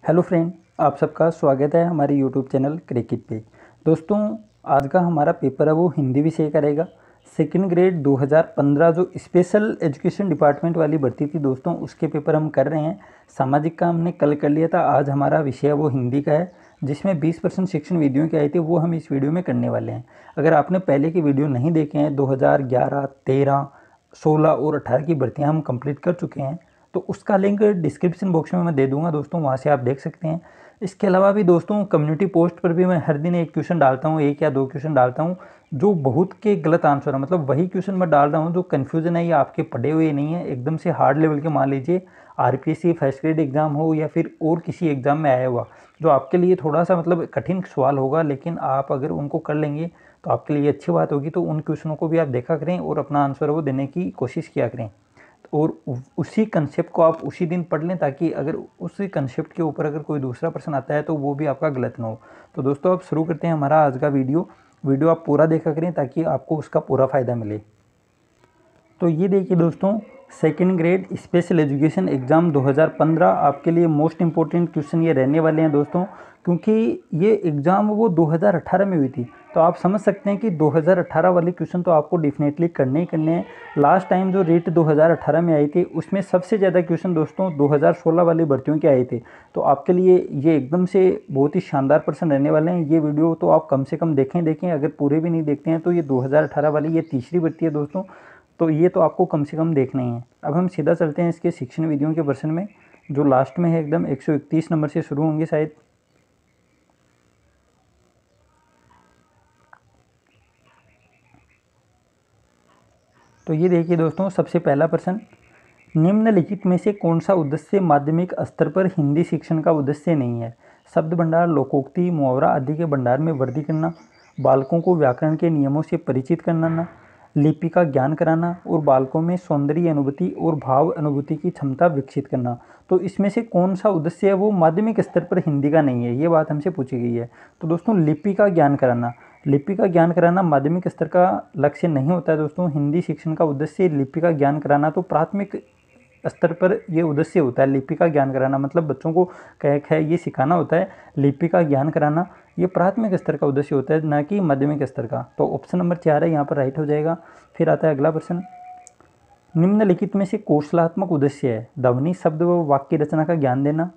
Hello friend, आप सबका स्वागत है हमारे यूट्यूब चैनल क्रिकेट पे। दोस्तों, आज का हमारा पेपर है वो हिंदी विषय का रहेगा। सेकंड ग्रेड 2015 जो स्पेशल एजुकेशन डिपार्टमेंट वाली भर्ती थी दोस्तों, उसके पेपर हम कर रहे हैं। सामाजिक का हमने कल कर लिया था, आज हमारा विषय वो हिंदी का है, जिसमें 20% शिक्षण वीडियो के आए थे वो हम इस वीडियो में करने वाले हैं। अगर आपने पहले के वीडियो नहीं देखे हैं, 2011, 13, 16 और 18 की भर्तियाँ हम कंप्लीट कर चुके हैं, तो उसका लिंक डिस्क्रिप्शन बॉक्स में मैं दे दूंगा दोस्तों, वहाँ से आप देख सकते हैं। इसके अलावा भी दोस्तों कम्युनिटी पोस्ट पर भी मैं हर दिन एक क्वेश्चन डालता हूँ, एक या दो क्वेश्चन डालता हूँ जो बहुत के गलत आंसर है। मतलब वही क्वेश्चन मैं डाल रहा हूँ जो कन्फ्यूजन है, ये आपके पढ़े हुए नहीं है, एकदम से हार्ड लेवल के। मान लीजिए आरपीएससी फर्स्ट ग्रेड एग्जाम हो या फिर और किसी एग्जाम में आया हुआ, जो आपके लिए थोड़ा सा मतलब कठिन सवाल होगा, लेकिन आप अगर उनको कर लेंगे तो आपके लिए अच्छी बात होगी। तो उन क्वेश्चनों को भी आप देखा करें और अपना आंसर वो देने की कोशिश किया करें, और उसी कंसेप्ट को आप उसी दिन पढ़ लें, ताकि अगर उसी कंसेप्ट के ऊपर अगर कोई दूसरा प्रश्न आता है तो वो भी आपका गलत ना हो। तो दोस्तों, आप शुरू करते हैं हमारा आज का वीडियो आप पूरा देखा करें ताकि आपको उसका पूरा फ़ायदा मिले। तो ये देखिए दोस्तों, second grade special education exam 2015 आपके लिए मोस्ट इम्पोर्टेंट क्वेश्चन ये रहने वाले हैं दोस्तों, क्योंकि ये एग्ज़ाम वो 2018 में हुई थी। तो आप समझ सकते हैं कि 2018 वाले क्वेश्चन तो आपको डेफिनेटली करने ही करने हैं। लास्ट टाइम जो रेट 2018 में आई थी उसमें सबसे ज़्यादा क्वेश्चन दोस्तों 2016 वाली भर्तियों के आए थे। तो आपके लिए ये एकदम से बहुत ही शानदार प्रश्न रहने वाले हैं। ये वीडियो तो आप कम से कम देखें, अगर पूरे भी नहीं देखते हैं तो ये 2018 वाली ये तीसरी भर्ती है दोस्तों, तो ये तो आपको कम से कम देखना ही है। अब हम सीधा चलते हैं इसके शिक्षण विधियों के वर्षन में, जो लास्ट में है एकदम 131 नंबर से शुरू होंगे शायद। तो ये देखिए दोस्तों, सबसे पहला प्रश्न, निम्नलिखित में से कौन सा उद्देश्य माध्यमिक स्तर पर हिंदी शिक्षण का उद्देश्य नहीं है? शब्द भंडार, लोकोक्ति, मुहावरा आदि के भंडार में वृद्धि करना, बालकों को व्याकरण के नियमों से परिचित कराना, लिपि का ज्ञान कराना और बालकों में सौंदर्य अनुभूति और भाव अनुभूति की क्षमता विकसित करना। तो इसमें से कौन सा उद्देश्य है वो माध्यमिक स्तर पर हिंदी का नहीं है, ये बात हमसे पूछी गई है। तो दोस्तों, लिपि का ज्ञान कराना, लिपि का ज्ञान कराना माध्यमिक स्तर का लक्ष्य नहीं होता है दोस्तों। हिंदी शिक्षण का उद्देश्य लिपि का ज्ञान कराना तो प्राथमिक स्तर पर ये उद्देश्य होता है। लिपि का ज्ञान कराना मतलब बच्चों को क ख ये सिखाना होता है। लिपि का ज्ञान कराना ये प्राथमिक स्तर का उद्देश्य होता है, ना कि माध्यमिक स्तर का। तो ऑप्शन नंबर 4 है यहाँ पर राइट हो जाएगा। फिर आता है अगला प्रश्न, निम्नलिखित में से कौशलात्मक उद्देश्य है? ध्वनि, शब्द व वाक्य रचना का ज्ञान देना,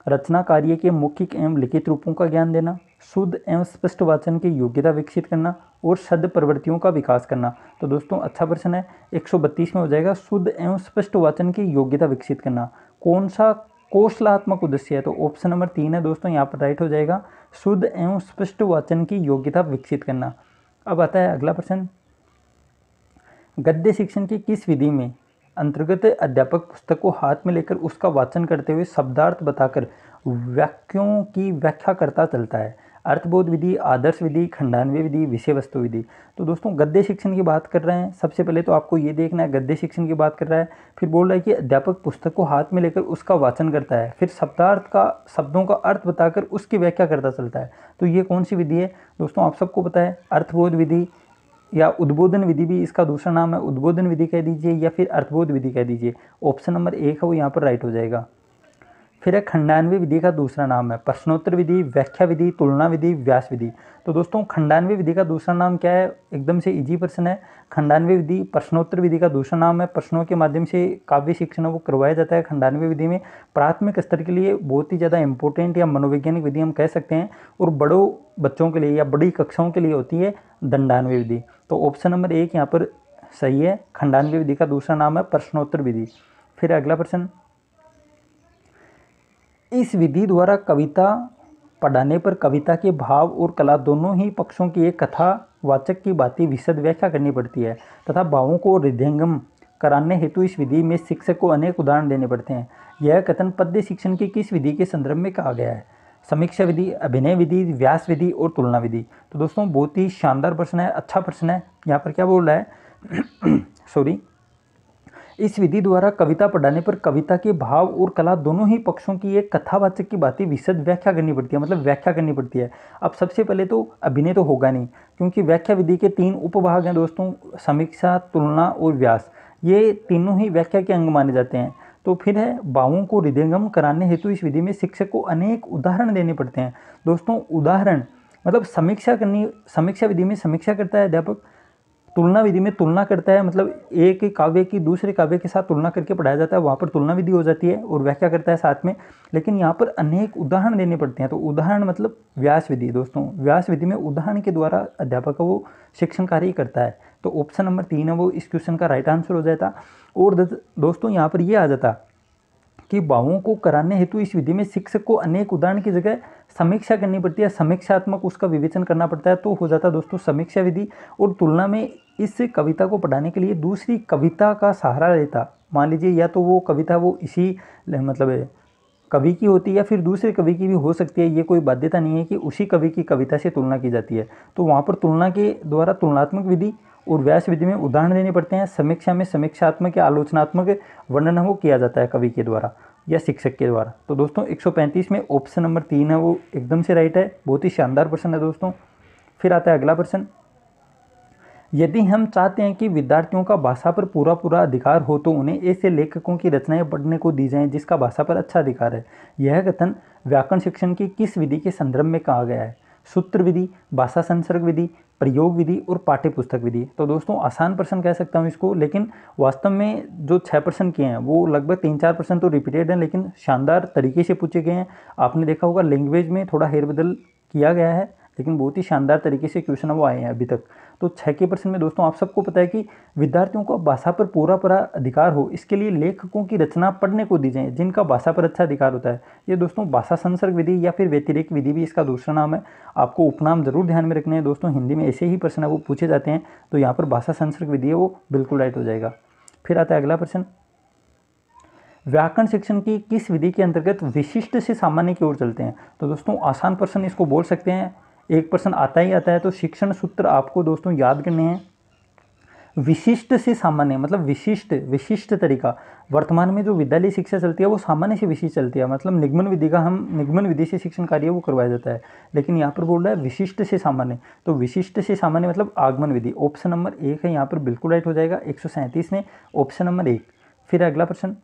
रचना कार्य के मौखिक एवं लिखित रूपों का ज्ञान देना, शुद्ध एवं स्पष्ट वाचन की योग्यता विकसित करना और शब्द प्रवृत्तियों का विकास करना। तो दोस्तों, अच्छा प्रश्न है, 132 में हो जाएगा, शुद्ध एवं स्पष्ट वाचन की योग्यता विकसित करना। कौन सा कौशलात्मक उद्देश्य है? तो ऑप्शन नंबर 3 है दोस्तों, यहाँ पर राइट हो जाएगा, शुद्ध एवं स्पष्ट वाचन की योग्यता विकसित करना। अब आता है अगला प्रश्न, गद्य शिक्षण की किस विधि में अंतर्गत अध्यापक पुस्तक को हाथ में लेकर उसका वाचन करते हुए शब्दार्थ बताकर वाक्यों की व्याख्या करता चलता है? अर्थबोध विधि, आदर्श विधि, खंडान्वय विधि, विषय वस्तु विधि। तो दोस्तों, गद्य शिक्षण की बात कर रहे हैं। सबसे पहले तो आपको ये देखना है, गद्य शिक्षण की बात कर रहा है, फिर बोल रहा है कि अध्यापक पुस्तक को हाथ में लेकर उसका वाचन करता है, फिर शब्दों का अर्थ बताकर उसकी व्याख्या करता चलता है। तो ये कौन सी विधि है दोस्तों? आप सबको पता है, अर्थबोध विधि या उद्बोधन विधि भी इसका दूसरा नाम है। उद्बोधन विधि कह दीजिए या फिर अर्थबोध विधि कह दीजिए। ऑप्शन नंबर 1 है वो यहाँ पर राइट हो जाएगा। फिर है खंडान्वय विधि का दूसरा नाम है प्रश्नोत्तर विधि, व्याख्या विधि, तुलना विधि, व्यास विधि। तो दोस्तों, खंडान्वय विधि का दूसरा नाम क्या है? एकदम से इजी प्रश्न है। खंडान्वय विधि प्रश्नोत्तर विधि का दूसरा नाम है। प्रश्नों के माध्यम से काव्य शिक्षण वो करवाया जाता है खंडान्वय विधि में। प्राथमिक स्तर के लिए बहुत ही ज़्यादा इंपॉर्टेंट या मनोवैज्ञानिक विधि हम कह सकते हैं, और बड़ों बच्चों के लिए या बड़ी कक्षाओं के लिए होती है दंडान्वय विधि। तो ऑप्शन नंबर 1 यहाँ पर सही है। खंडान्वय विधि का दूसरा नाम है प्रश्नोत्तर विधि। फिर अगला प्रश्न, इस विधि द्वारा कविता पढ़ाने पर कविता के भाव और कला दोनों ही पक्षों की एक कथावाचक की बातें विशद व्याख्या करनी पड़ती है तथा भावों को हृदयंगम कराने हेतु इस विधि में शिक्षक को अनेक उदाहरण देने पड़ते हैं। यह कथन पद्य शिक्षण की किस विधि के संदर्भ में कहा गया है? समीक्षा विधि, अभिनय विधि, व्यास विधि और तुलना विधि। तो दोस्तों, बहुत ही शानदार प्रश्न है, अच्छा प्रश्न है। यहाँ पर क्या बोल रहा है सॉरी, इस विधि द्वारा कविता पढ़ाने पर कविता के भाव और कला दोनों ही पक्षों की एक कथावाचक की बातें विशद व्याख्या करनी पड़ती है, मतलब व्याख्या करनी पड़ती है। अब सबसे पहले तो अभिनय तो होगा नहीं, क्योंकि व्याख्या विधि के 3 उपभाग हैं दोस्तों, समीक्षा, तुलना और व्यास। ये तीनों ही व्याख्या के अंग माने जाते हैं। तो तो फिर है भावों को हृदयंगम कराने हेतु इस विधि में शिक्षक को अनेक उदाहरण देने पड़ते हैं। दोस्तों उदाहरण मतलब समीक्षा विधि में समीक्षा करता है अध्यापक, तुलना विधि में तुलना करता है, मतलब एक काव्य की दूसरे काव्य के साथ तुलना करके पढ़ाया जाता है, वहाँ पर तुलना विधि हो जाती है, और व्याख्या करता है साथ में। लेकिन यहाँ पर अनेक उदाहरण देने पड़ते हैं, तो उदाहरण मतलब व्यास विधि। दोस्तों व्यास विधि में उदाहरण के द्वारा अध्यापक का वो शिक्षण कार्य करता है। तो ऑप्शन नंबर 3 है वो इस क्वेश्चन का राइट आंसर हो जाता। और दोस्तों यहाँ पर ये आ जाता कि भावों को कराने हेतु इस विधि में शिक्षक को अनेक उदाहरण की जगह समीक्षा करनी पड़ती है, समीक्षात्मक उसका विवेचन करना पड़ता है, तो हो जाता दोस्तों समीक्षा विधि। और तुलना में इस कविता को पढ़ाने के लिए दूसरी कविता का सहारा लेता। मान लीजिए या तो वो कविता वो इसी मतलब कवि की होती है या फिर दूसरे कवि की भी हो सकती है, ये कोई बाध्यता नहीं है कि उसी कवि की कविता से तुलना की जाती है। तो वहाँ पर तुलना के द्वारा तुलनात्मक विधि और व्यास विधि में उदाहरण देने पड़ते हैं, समीक्षा में समीक्षात्मक या आलोचनात्मक वर्णन वो किया जाता है कवि के द्वारा या शिक्षक के द्वारा। तो दोस्तों 135 में ऑप्शन नंबर 3 है वो एकदम से राइट है, बहुत ही शानदार प्रश्न है दोस्तों। फिर आता है अगला प्रश्न, यदि हम चाहते हैं कि विद्यार्थियों का भाषा पर पूरा अधिकार हो तो उन्हें ऐसे लेखकों की रचनाएं पढ़ने को दी जाएं जिसका भाषा पर अच्छा अधिकार है। यह कथन व्याकरण शिक्षण की किस विधि के संदर्भ में कहा गया है? सूत्र विधि, भाषा संसर्ग विधि, प्रयोग विधि और पाठ्य पुस्तक विधि। तो दोस्तों आसान प्रश्न कह सकता हूँ इसको, लेकिन वास्तव में जो 6 प्रश्न किए हैं वो लगभग 3-4 प्रश्न तो रिपीटेड हैं, लेकिन शानदार तरीके से पूछे गए हैं। आपने देखा होगा लैंग्वेज में थोड़ा हेरबदल किया गया है, लेकिन बहुत ही शानदार तरीके से क्वेश्चन वो आए हैं अभी तक। तो 6 के प्रश्न में दोस्तों आप सबको पता है कि विद्यार्थियों को भाषा पर पूरा अधिकार हो, इसके लिए लेखकों की रचना पढ़ने को दी जाए जिनका भाषा पर अच्छा अधिकार होता है। ये दोस्तों भाषा संसर्ग विधि या फिर व्यतिरेक विधि भी इसका दूसरा नाम है। आपको उपनाम जरूर ध्यान में रखने हैं दोस्तों, हिंदी में ऐसे ही प्रश्न वो पूछे जाते हैं। तो यहाँ पर भाषा संसर्ग विधि है वो बिल्कुल राइट हो जाएगा। फिर आता है अगला प्रश्न, व्याकरण शिक्षण की किस विधि के अंतर्गत विशिष्ट से सामान्य की ओर चलते हैं? तो दोस्तों आसान प्रश्न इसको बोल सकते हैं, एक प्रश्न आता ही आता है। तो शिक्षण सूत्र आपको दोस्तों याद करने हैं। विशिष्ट से सामान्य मतलब विशिष्ट तरीका। वर्तमान में जो विद्यालय शिक्षा चलती है वो सामान्य से विशिष्ट चलती है, मतलब निगमन विधि से शिक्षण कार्य वो करवाया जाता है। लेकिन यहाँ पर बोल रहा है विशिष्ट से सामान्य, तो विशिष्ट से सामान्य मतलब आगमन विधि। ऑप्शन नंबर 1 है यहाँ पर बिल्कुल राइट हो जाएगा 137 में, ऑप्शन नंबर 1। फिर अगला प्रश्न,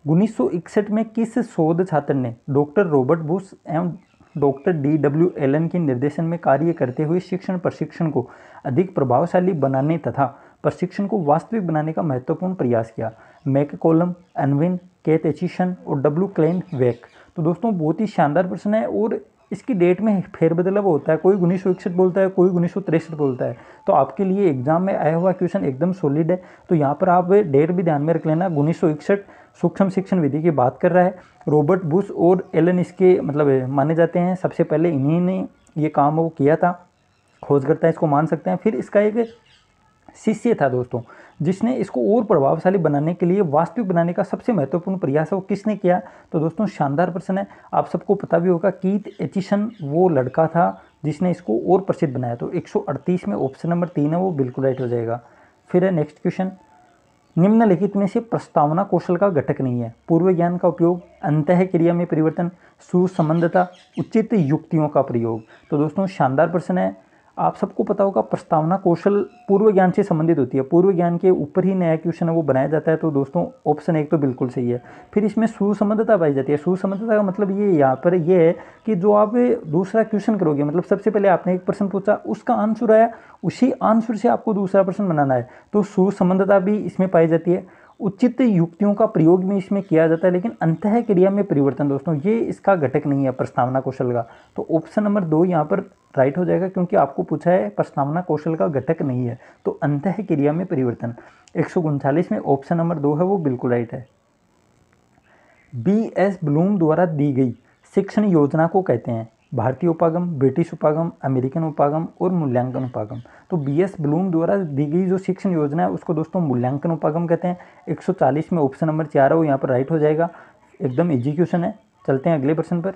1961 में किस शोध छात्र ने डॉक्टर रॉबर्ट बुश एवं डॉक्टर DW एलन के निर्देशन में कार्य करते हुए शिक्षण प्रशिक्षण को अधिक प्रभावशाली बनाने तथा प्रशिक्षण को वास्तविक बनाने का महत्वपूर्ण प्रयास किया? मैककोलम, अनविन, केथ एचिसन और W क्लेन वेक। तो दोस्तों बहुत ही शानदार प्रश्न है, और इसकी डेट में फेरबदल होता है, कोई 1961 बोलता है, कोई 1963 बोलता है। तो आपके लिए एग्जाम में आया हुआ क्वेश्चन एकदम सॉलिड है। तो यहाँ पर आप डेट भी ध्यान में रख लेना। 1961 सूक्ष्म शिक्षण विधि की बात कर रहा है। रॉबर्ट बुश और एलन इसके मतलब माने जाते हैं, सबसे पहले इन्हीं ने ये काम वो किया था, खोजकर्ता इसको मान सकते हैं। फिर इसका एक शिष्य था दोस्तों जिसने इसको और प्रभावशाली बनाने के लिए, वास्तविक बनाने का सबसे महत्वपूर्ण प्रयास है वो किसने किया? तो दोस्तों शानदार प्रश्न है, आप सबको पता भी होगा कीथ एचिसन वो लड़का था जिसने इसको और प्रसिद्ध बनाया। तो 138 में ऑप्शन नंबर 3 है वो बिल्कुल राइट हो जाएगा। फिर है नेक्स्ट क्वेश्चन, निम्नलिखित में से प्रस्तावना कौशल का घटक नहीं है? पूर्व ज्ञान का उपयोग, अंतः क्रिया में परिवर्तन, सुसंबद्धता, उचित युक्तियों का प्रयोग। तो दोस्तों शानदार प्रश्न है, आप सबको पता होगा प्रस्तावना कौशल पूर्व ज्ञान से संबंधित होती है, पूर्व ज्ञान के ऊपर ही नया क्वेश्चन है वो बनाया जाता है। तो दोस्तों ऑप्शन 1 तो बिल्कुल सही है। फिर इसमें सुसंबद्धता पाई जाती है। सुसंबद्धता का मतलब ये यहाँ पर ये है कि जो आप दूसरा क्वेश्चन करोगे, मतलब सबसे पहले आपने एक प्रश्न पूछा, उसका आंसर आया, उसी आंसर से आपको दूसरा प्रश्न बनाना है, तो सुसंबद्धता भी इसमें पाई जाती है। उचित युक्तियों का प्रयोग भी इसमें किया जाता है। लेकिन अंतः क्रिया में परिवर्तन दोस्तों ये इसका घटक नहीं है प्रस्तावना कौशल का। तो ऑप्शन नंबर 2 यहाँ पर राइट हो जाएगा, क्योंकि आपको पूछा है प्रस्तावना कौशल का घटक नहीं है, तो अंतः क्रिया में परिवर्तन। 139 में ऑप्शन नंबर 2 है वो बिल्कुल राइट है। BS ब्लूम द्वारा दी गई शिक्षण योजना को कहते हैं? भारतीय उपागम, ब्रिटिश उपागम, अमेरिकन उपागम और मूल्यांकन उपागम। तो BS ब्लूम द्वारा दी गई जो शिक्षण योजना है उसको दोस्तों मूल्यांकन उपागम कहते हैं। 140 में ऑप्शन नंबर 4 है वो यहाँ पर राइट हो जाएगा, एकदम इजी क्वेश्चन है। चलते हैं अगले प्रश्न पर।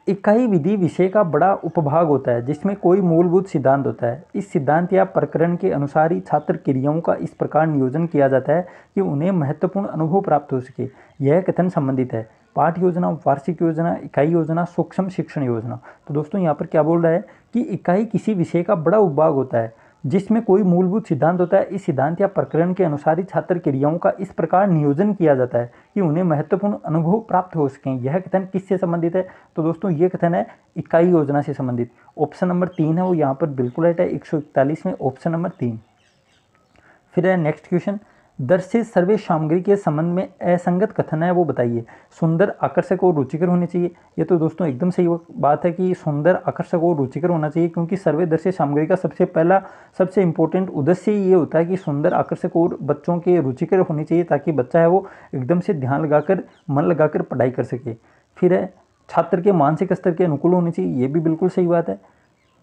इकाई विधि विषय का बड़ा उपभाग होता है जिसमें कोई मूलभूत सिद्धांत होता है। इस सिद्धांत या प्रकरण के अनुसार ही छात्र क्रियाओं का इस प्रकार नियोजन किया जाता है कि उन्हें महत्वपूर्ण अनुभव प्राप्त हो सके। यह कथन संबंधित है पाठ योजना, वार्षिक योजना, इकाई योजना, सूक्ष्म शिक्षण योजना। तो दोस्तों यहाँ पर क्या बोल रहा है कि इकाई किसी विषय का बड़ा उपभाग होता है जिसमें कोई मूलभूत सिद्धांत होता है। इस सिद्धांत या प्रकरण के अनुसार ही छात्र क्रियाओं का इस प्रकार नियोजन किया जाता है कि उन्हें महत्वपूर्ण अनुभव प्राप्त हो सकें। यह कथन किससे संबंधित है? तो दोस्तों ये कथन है इकाई योजना से संबंधित। ऑप्शन नंबर 3 है वो यहाँ पर बिल्कुल राइट है, 141 में ऑप्शन नंबर 3। फिर है नेक्स्ट क्वेश्चन, दर्शित सर्वे सामग्री के संबंध में असंगत कथन है वो बताइए। सुंदर, आकर्षक और रुचिकर होनी चाहिए। ये तो दोस्तों एकदम सही बात है कि सुंदर, आकर्षक और रुचिकर होना चाहिए, क्योंकि सर्वे दर्शित सामग्री का सबसे इंपॉर्टेंट उद्देश्य ये होता है कि सुंदर, आकर्षक और बच्चों के रुचिकर होनी चाहिए, ताकि बच्चा है वो एकदम से ध्यान लगाकर, मन लगाकर पढ़ाई कर सके। फिर है छात्र के मानसिक स्तर के अनुकूल होनी चाहिए। ये भी बिल्कुल सही बात है।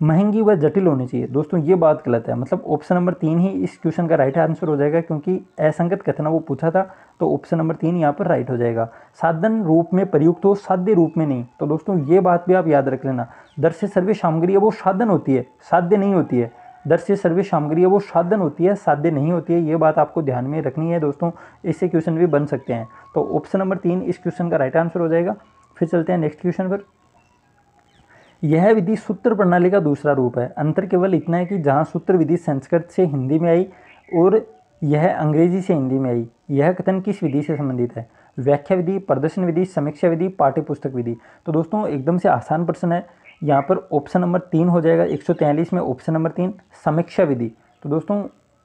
महंगी व जटिल होनी चाहिए। दोस्तों ये बात गलत है, मतलब ऑप्शन नंबर 3 ही इस क्वेश्चन का राइट आंसर हो जाएगा, क्योंकि असंगत कथन वो पूछा था, तो ऑप्शन नंबर 3 यहाँ पर राइट हो जाएगा। साधन रूप में प्रयुक्त हो, साध्य रूप में नहीं। तो दोस्तों ये बात भी आप याद रख लेना, दर्शित सर्वे सामग्री है वो साधन होती है, साध्य नहीं होती है। दर्शित सर्वे सामग्री है वो साधन होती है, साध्य नहीं होती है। ये बात आपको ध्यान में रखनी है दोस्तों, इससे क्वेश्चन भी बन सकते हैं। तो ऑप्शन नंबर 3 इस क्वेश्चन का राइट आंसर हो जाएगा। फिर चलते हैं नेक्स्ट क्वेश्चन पर। यह विधि सूत्र प्रणाली का दूसरा रूप है। अंतर केवल इतना है कि जहाँ सूत्र विधि संस्कृत से हिंदी में आई और यह अंग्रेजी से हिंदी में आई। यह कथन किस विधि से संबंधित है? व्याख्या विधि, प्रदर्शन विधि, समीक्षा विधि, पाठ्यपुस्तक विधि। तो दोस्तों एकदम से आसान प्रश्न है, यहाँ पर ऑप्शन नंबर 3 हो जाएगा। 143 में ऑप्शन नंबर 3 समीक्षा विधि। तो दोस्तों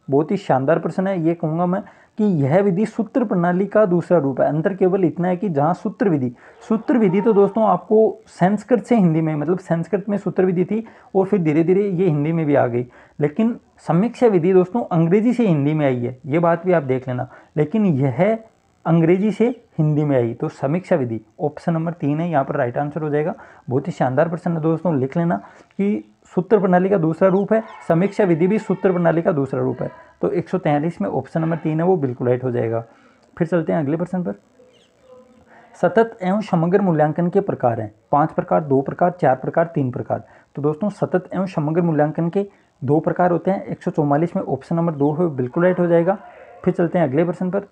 बहुत ही शानदार प्रश्न है। ये कहूँगा मैं कि यह विधि सूत्र प्रणाली का दूसरा रूप है। अंतर केवल इतना है कि जहाँ सूत्र विधि तो दोस्तों आपको संस्कृत से हिंदी में, मतलब संस्कृत में सूत्र विधि थी और फिर धीरे धीरे ये हिंदी में भी आ गई। लेकिन समीक्षा विधि दोस्तों अंग्रेजी से हिंदी में आई है, ये बात भी आप देख लेना। लेकिन यह अंग्रेजी से हिंदी में आई, तो समीक्षा विधि ऑप्शन नंबर 3 है, यहाँ पर राइट आंसर हो जाएगा। बहुत ही शानदार प्रश्न है दोस्तों, लिख लेना कि सूत्र प्रणाली का दूसरा रूप है, समीक्षा विधि भी सूत्र प्रणाली का दूसरा रूप है। तो 143 में ऑप्शन नंबर 3 है वो बिल्कुल राइट हो जाएगा। फिर चलते हैं अगले प्रश्न पर। सतत एवं समग्र मूल्यांकन के प्रकार हैं। 5 प्रकार, 2 प्रकार, 4 प्रकार, 3 प्रकार। तो दोस्तों सतत एवं समग्र मूल्यांकन के 2 प्रकार होते हैं। 144 में ऑप्शन नंबर 2 है बिल्कुल राइट हो जाएगा। फिर चलते हैं अगले प्रश्न पर।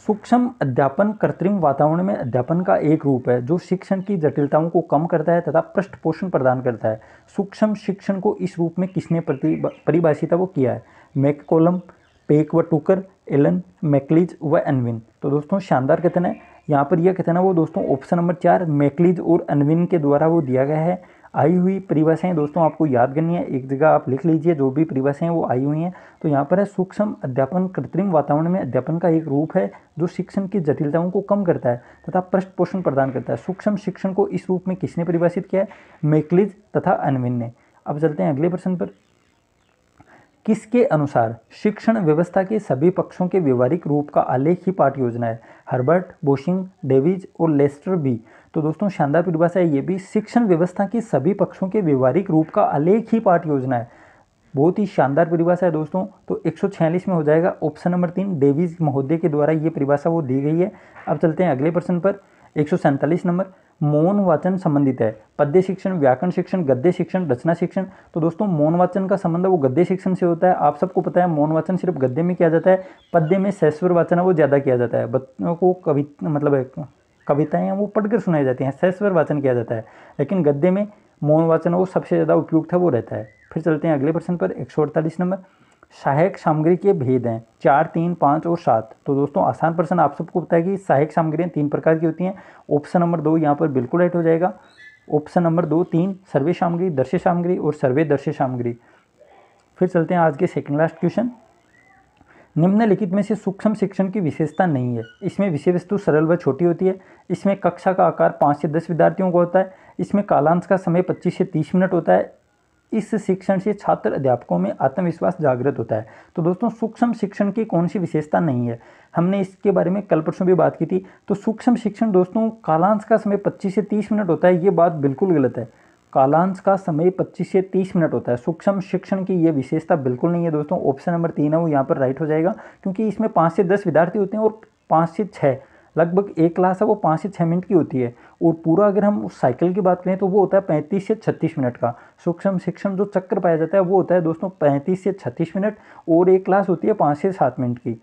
सूक्ष्म अध्यापन कृत्रिम वातावरण में अध्यापन का एक रूप है जो शिक्षण की जटिलताओं को कम करता है तथा पृष्ठपोषण प्रदान करता है। सूक्ष्म शिक्षण को इस रूप में किसने परिभाषित वो किया है? मैककोलम, पेक व टूकर, एलन, मैकलीज व अनविन। तो दोस्तों शानदार कथन है। यहाँ पर यह कथन है वो दोस्तों ऑप्शन नंबर 4 मैकलीज और अनविन के द्वारा वो दिया गया है। आई हुई परिभाषाएं दोस्तों आपको याद करनी है, एक जगह आप लिख लीजिए जो भी परिभाषाएं वो आई हुई हैं। तो यहाँ पर है सूक्ष्म अध्यापन कृत्रिम वातावरण में अध्यापन का एक रूप है जो शिक्षण की जटिलताओं को कम करता है तथा पृष्ठपोषण प्रदान करता है। सूक्ष्म शिक्षण को इस रूप में किसने परिभाषित किया है? मैकलीज तथा अनविन ने। अब चलते हैं अगले प्रश्न पर। किसके अनुसार शिक्षण व्यवस्था के सभी पक्षों के व्यवहारिक रूप का आलेख ही पाठ योजना है? हर्बर्ट, बोशिंग, डेविज और लेस्टर बी। तो दोस्तों शानदार परिभाषा है ये भी। शिक्षण व्यवस्था के सभी पक्षों के व्यवहारिक रूप का आलेख ही पाठ योजना है। बहुत ही शानदार परिभाषा है दोस्तों। तो 146 में हो जाएगा ऑप्शन नंबर 3 डेविज महोदय के द्वारा ये परिभाषा वो दी गई है। अब चलते हैं अगले प्रश्न पर। 147 नंबर। मौन वाचन संबंधित है। पद्य शिक्षण, व्याकरण शिक्षण, गद्य शिक्षण, रचना शिक्षण। तो दोस्तों मौन वाचन का संबंध वो गद्य शिक्षण से होता है। आप सबको पता है मौन वाचन सिर्फ गद्य में किया जाता है, पद्य में सहस्वर वाचन वो ज़्यादा किया जाता है। बच्चों को कविताएं वो पढ़कर सुनाई जाती हैं, सहस्वर वाचन किया जाता है। लेकिन गद्य में मौन वाचन वो सबसे ज़्यादा उपयुक्त है वो रहता है। फिर चलते हैं अगले प्रश्न पर। 148 नंबर। सहायक सामग्री के भेद हैं 4, 3, 5 और 7। तो दोस्तों आसान प्रश्न, आप सबको पता है कि सहायक सामग्रियाँ 3 प्रकार की होती हैं। ऑप्शन नंबर 2 यहाँ पर बिल्कुल राइट हो जाएगा। ऑप्शन नंबर 2, 3 सर्वे सामग्री, दर्शय सामग्री और सर्वे दर्शय सामग्री। फिर चलते हैं आज के सेकंड लास्ट क्वेश्चन। निम्नलिखित में से सूक्ष्म शिक्षण की विशेषता नहीं है। इसमें विषय वस्तु सरल व छोटी होती है। इसमें कक्षा का आकार 5 से 10 विद्यार्थियों का होता है। इसमें कालांश का समय 25 से 30 मिनट होता है। इस शिक्षण से छात्र अध्यापकों में आत्मविश्वास जागृत होता है। तो दोस्तों सूक्ष्म शिक्षण की कौन सी विशेषता नहीं है? हमने इसके बारे में कल परसों भी बात की थी। तो सूक्ष्म शिक्षण दोस्तों कालांश का समय 25 से 30 मिनट होता है, ये बात बिल्कुल गलत है। कालांश का समय 25 से 30 मिनट होता है। सूक्ष्म शिक्षण की ये विशेषता बिल्कुल नहीं है दोस्तों। ऑप्शन नंबर 3 है वो यहाँ पर राइट हो जाएगा, क्योंकि इसमें 5 से 10 विद्यार्थी होते हैं और 5 से 6 लगभग एक क्लास है वो 5 से 6 मिनट की होती है। और पूरा अगर हम उस साइकिल की बात करें तो वो होता है 35 से 36 मिनट का। सूक्ष्म शिक्षण जो चक्कर पाया जाता है वो होता है दोस्तों 35 से 36 मिनट और एक क्लास होती है 5 से 7 मिनट की।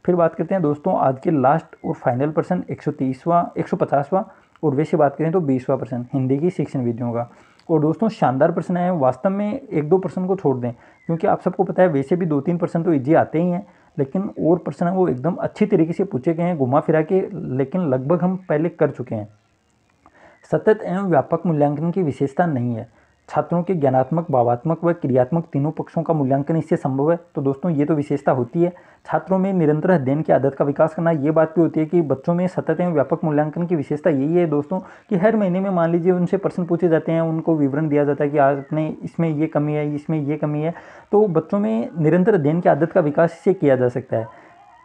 फिर बात करते हैं दोस्तों आज के लास्ट और फाइनल प्रश्न 150वां और वैसे बात करें तो 20वां प्रश्न हिंदी की शिक्षण विधियों का। और दोस्तों शानदार प्रश्न आए हैं, वास्तव में 1-2 प्रश्न को छोड़ दें, क्योंकि आप सबको पता है वैसे भी 2-3 प्रश्न तो ईजी आते ही हैं, लेकिन और प्रश्न वो एकदम अच्छी तरीके से पूछे गए हैं, घुमा फिरा के, लेकिन लगभग हम पहले कर चुके हैं। सतत एवं व्यापक मूल्यांकन की विशेषता नहीं है। छात्रों के ज्ञानात्मक, भावात्मक व क्रियात्मक तीनों पक्षों का मूल्यांकन इससे संभव है। तो दोस्तों ये तो विशेषता होती है। छात्रों में निरंतर अध्ययन की आदत का विकास करना, ये बात भी होती है कि बच्चों में सतत एवं व्यापक मूल्यांकन की विशेषता यही है दोस्तों कि हर महीने में मान लीजिए उनसे प्रश्न पूछे जाते हैं, उनको विवरण दिया जाता है कि आपने इसमें ये कमी है, इसमें ये कमी है। तो बच्चों में निरंतर अध्ययन की आदत का विकास इससे किया जा सकता है।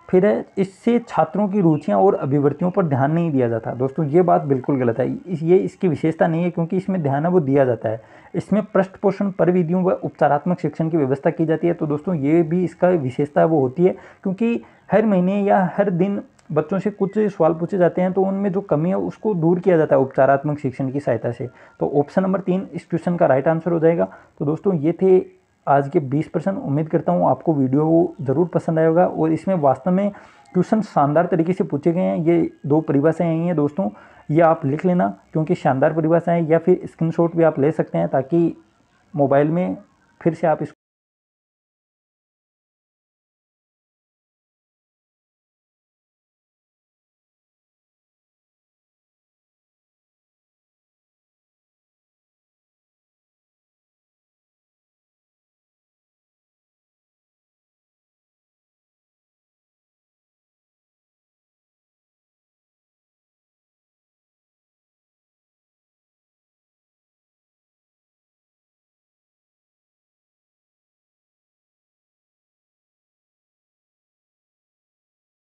फिर है, इससे छात्रों की रुचियां और अभिवृत्तियों पर ध्यान नहीं दिया जाता। दोस्तों ये बात बिल्कुल गलत है, ये इसकी विशेषता नहीं है, क्योंकि इसमें ध्यान है वो दिया जाता है। इसमें पृष्ठ पोषण पर विधियों व उपचारात्मक शिक्षण की व्यवस्था की जाती है। तो दोस्तों ये भी इसका विशेषता वो होती है, क्योंकि हर महीने या हर दिन बच्चों से कुछ सवाल पूछे जाते हैं, तो उनमें जो कमी है उसको दूर किया जाता है उपचारात्मक शिक्षण की सहायता से। तो ऑप्शन नंबर 3 इस क्वेश्चन का राइट आंसर हो जाएगा। तो दोस्तों ये थे आज के 20 प्रश्न। उम्मीद करता हूँ आपको वीडियो ज़रूर पसंद आएगा, और इसमें वास्तव में क्वेश्चन शानदार तरीके से पूछे गए हैं। ये 2 परिभाषाएं आई हैं दोस्तों, ये आप लिख लेना, क्योंकि शानदार परिभाषाएं, या फिर स्क्रीनशॉट भी आप ले सकते हैं, ताकि मोबाइल में फिर से आप